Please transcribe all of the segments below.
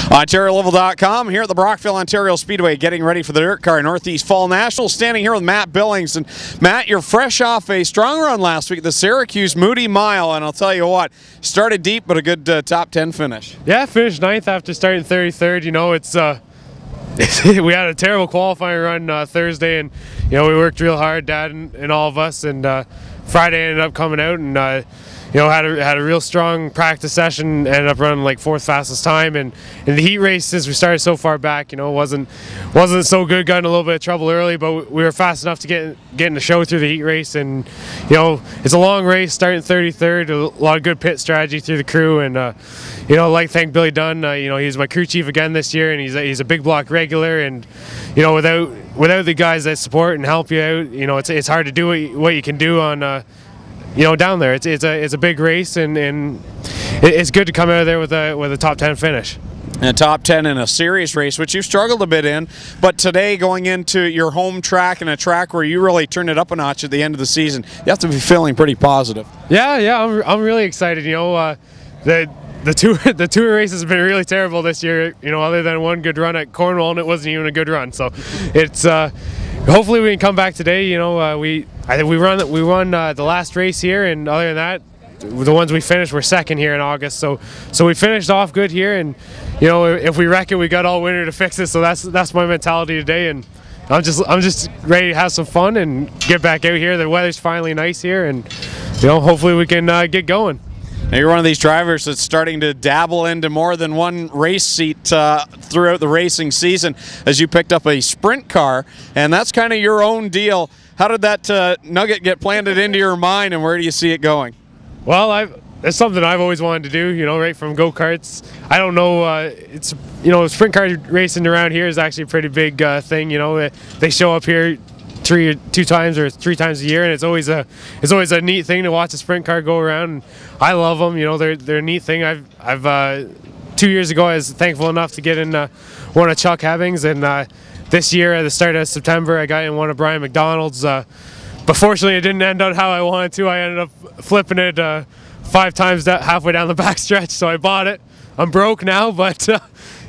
OntarioLevel.com here at the Brockville, Ontario Speedway, getting ready for the Dirt Car Northeast Fall National. Standing here with Matt Billings. And Matt, you're fresh off a strong run last week at the Syracuse Moody Mile, and I'll tell you what, started deep, but a good top 10 finish. Yeah, finished 9th after starting 33rd. You know, it's we had a terrible qualifying run Thursday, and you know we worked real hard, Dad and all of us, and Friday ended up coming out and. You know, had a real strong practice session. Ended up running like 4th fastest time, and in the heat race, since we started so far back, you know, wasn't so good. Got in a little bit of trouble early, but we were fast enough to get in the show through the heat race. And you know, it's a long race, starting 33rd. A lot of good pit strategy through the crew, and you know, thank Billy Dunn. You know, he's my crew chief again this year, and he's a big block regular. And you know, without the guys that support and help you out, you know, it's hard to do what you can do on. You know, down there, it's a big race, and it's good to come out of there with a top 10 finish. And a top 10 in a serious race, which you've struggled a bit in, but today going into your home track and a track where you really turned it up a notch at the end of the season, you have to be feeling pretty positive. Yeah, I'm really excited. You know, the tour race has been really terrible this year. You know, other than one good run at Cornwall, and it wasn't even a good run. So it's hopefully we can come back today. You know, I think we won the last race here, and other than that, the ones we finished were second here in August. So we finished off good here, and you know, if we wreck it, we got all winter to fix it. So that's my mentality today, and I'm just ready to have some fun and get back out here. The weather's finally nice here, and you know, hopefully we can get going. Now you're one of these drivers that's starting to dabble into more than one race seat throughout the racing season, as you picked up a sprint car, and that's kind of your own deal. How did that nugget get planted into your mind, and where do you see it going? Well, it's something I've always wanted to do, you know, right from go-karts. I don't know, it's, you know, sprint car racing around here is actually a pretty big thing, you know. They show up here two times or 3 times a year, and it's always a neat thing to watch a sprint car go around. And I love them, you know. They're a neat thing. I've 2 years ago I was thankful enough to get in one of Chuck Hebbings, and this year at the start of September I got in one of Brian McDonald's. But fortunately it didn't end out how I wanted to. I ended up flipping it 5 times halfway down the backstretch, so I bought it. I'm broke now, but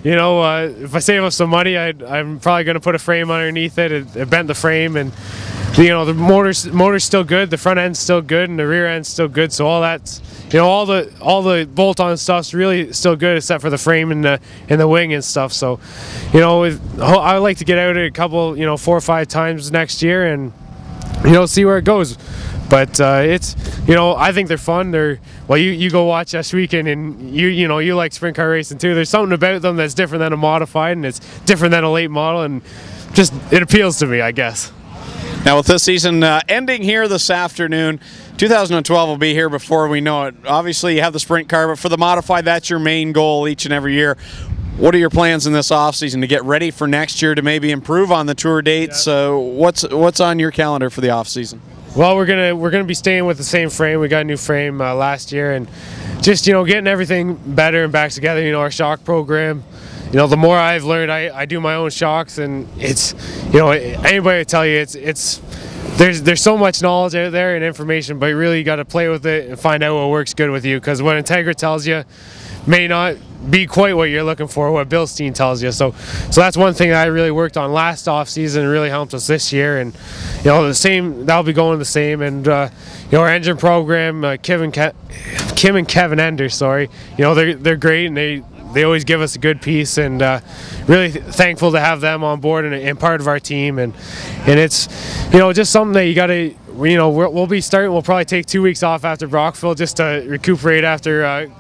you know, if I save up some money, I'm probably going to put a frame underneath it. It bent the frame, and you know, the motor's still good, the front end's still good, and the rear end's still good. So all that's, you know, all the bolt-on stuff's really still good, except for the frame and the wing and stuff. So, you know, I would like to get out a couple, you know, 4 or 5 times next year, and you know, see where it goes. But it's, you know, I think they're fun. Well, you go watch this weekend, and you know, you like sprint car racing too. There's something about them that's different than a modified, and it's different than a late model, and just it appeals to me, I guess. Now with this season ending here this afternoon, 2012 will be here before we know it. Obviously you have the sprint car, but for the modified, that's your main goal each and every year. What are your plans in this offseason to get ready for next year, to maybe improve on the tour dates? So what's on your calendar for the offseason? Well, we're gonna be staying with the same frame. We got a new frame last year, and just, you know, getting everything better and back together. You know, our shock program. You know, the more I've learned, I do my own shocks, and it's, you know, anybody will tell you there's so much knowledge out there and information, but really you got to play with it and find out what works good with you, because what Integra tells you may not be quite what you're looking for, what Bilstein tells you. So that's one thing that I really worked on last off season and really helped us this year. And you know, that'll be going the same. And you know, our engine program, Kim and Kevin Ender, sorry, you know, they're great, and they always give us a good piece, and really thankful to have them on board and part of our team. And it's, you know, just something that you got to, you know, we'll be starting. We'll probably take 2 weeks off after Brockville just to recuperate after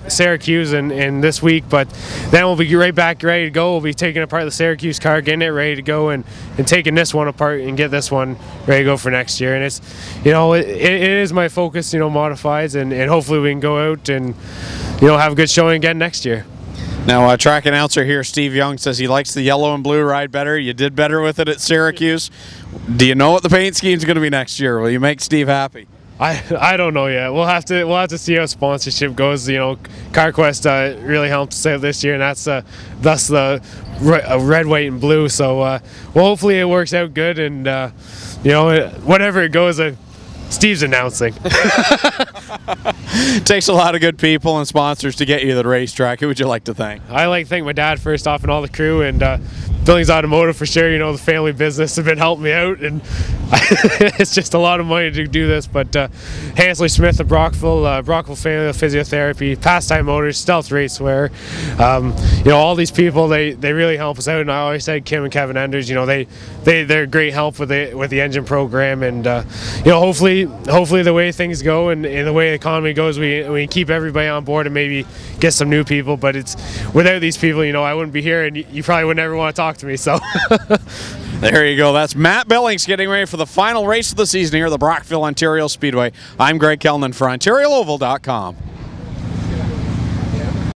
Syracuse and this week, but then we'll be right back ready to go. We'll be taking apart the Syracuse car, getting it ready to go, and taking this one apart and get this one ready to go for next year. And it's, you know, it is my focus, you know, modifieds, and hopefully we can go out and, you know, have a good showing again next year. Now, track announcer here, Steve Young, says he likes the yellow and blue ride better. You did better with it at Syracuse. Do you know what the paint scheme is going to be next year? Will you make Steve happy? I don't know yet. We'll have to see how sponsorship goes. You know, CarQuest really helped us out this year, and that's the red, white, and blue. So well, hopefully it works out good, and you know, whatever it goes, Steve's announcing. Takes a lot of good people and sponsors to get you to the racetrack. Who would you like to thank? I like to thank my dad first off and all the crew, and Billings Automotive for sure. You know, the family business have been helping me out, and it's just a lot of money to do this. But Hansley Smith of Brockville Family Physiotherapy, Pastime Motors, Stealth Racewear, you know, all these people, they really help us out. And I always said Kim and Kevin Enders, you know, they're great help with the engine program, and you know, hopefully the way things go and the way the economy goes, we keep everybody on board and maybe get some new people. But it's without these people, you know, I wouldn't be here, and you probably would never want to talk to me. So there you go. That's Matt Billings getting ready for the final race of the season here at the Brockville, Ontario Speedway. I'm Greg Kellman for OntarioOval.com.